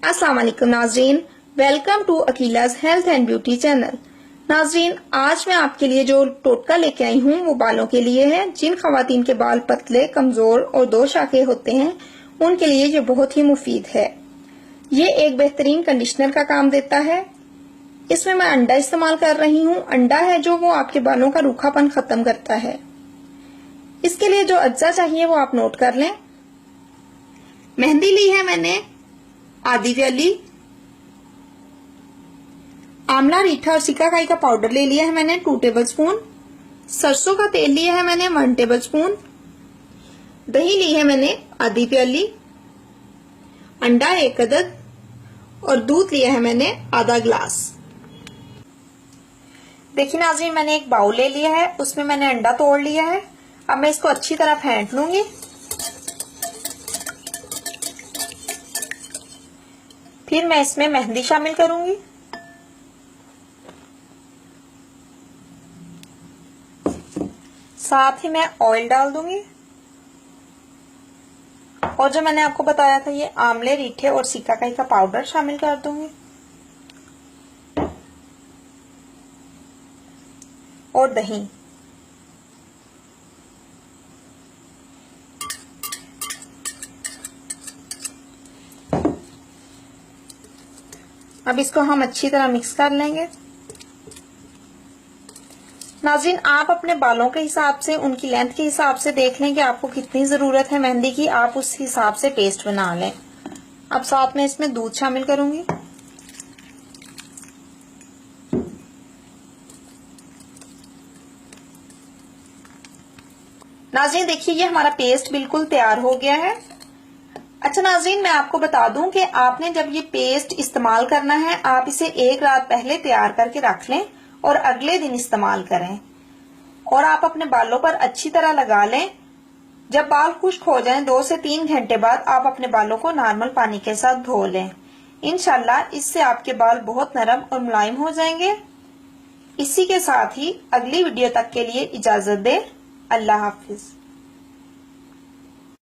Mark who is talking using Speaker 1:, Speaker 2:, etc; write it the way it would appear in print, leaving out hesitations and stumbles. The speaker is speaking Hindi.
Speaker 1: अस्सलाम वालेकुम नाजरीन, welcome to Akeela's health and beauty channel. नाजरीन, आज मैं आपके लिए जो टोटका लेके आई हूँ वो बालों के लिए है। जिन खवातीन के बाल पतले, कमजोर और दो शाखे होते हैं उनके लिए ये बहुत ही मुफीद है। ये एक बेहतरीन कंडीशनर का काम देता है। इसमें मैं अंडा इस्तेमाल कर रही हूँ। अंडा है जो वो आपके बालों का रूखापन खत्म करता है। इसके लिए जो अज्जा चाहिए वो आप नोट कर लें। मेहंदी ली है मैंने आधी प्याली, आंवला, रीठा और सिकाकाई का पाउडर ले लिया है मैंने 2 टेबलस्पून, सरसों का तेल लिया है मैंने 1 टेबलस्पून, दही ली है मैंने आधी प्याली, अंडा 1 अदद और दूध लिया है मैंने आधा ग्लास। देखिए नाज़रीन, मैंने एक बाउल ले लिया है, उसमें मैंने अंडा तोड़ लिया है। अब मैं इसको अच्छी तरह फेंट लूंगी। फिर मैं इसमें मेहंदी शामिल करूंगी। साथ ही मैं ऑयल डाल दूंगी और जो मैंने आपको बताया था ये आंवले, रीठे और सिकाकाई का पाउडर शामिल कर दूंगी और दही। अब इसको हम अच्छी तरह मिक्स कर लेंगे। नाज़रीन, आप अपने बालों के हिसाब से, उनकी लेंथ के हिसाब से देख लें कि आपको कितनी जरूरत है मेहंदी की। आप उस हिसाब से पेस्ट बना लें। अब साथ में इसमें दूध शामिल करूंगी। नाज़रीन देखिए, ये हमारा पेस्ट बिल्कुल तैयार हो गया है। अच्छा नाज़रीन, मैं आपको बता दूं कि आपने जब ये पेस्ट इस्तेमाल करना है, आप इसे 1 रात पहले तैयार करके रख लें और अगले दिन इस्तेमाल करें। और आप अपने बालों पर अच्छी तरह लगा लें। जब बाल खुश्क हो जाएं 2 से 3 घंटे बाद आप अपने बालों को नॉर्मल पानी के साथ धो लें। इंशाल्लाह इससे आपके बाल बहुत नरम और मुलायम हो जाएंगे। इसी के साथ ही अगली वीडियो तक के लिए इजाजत दें। अल्लाह हाफिज।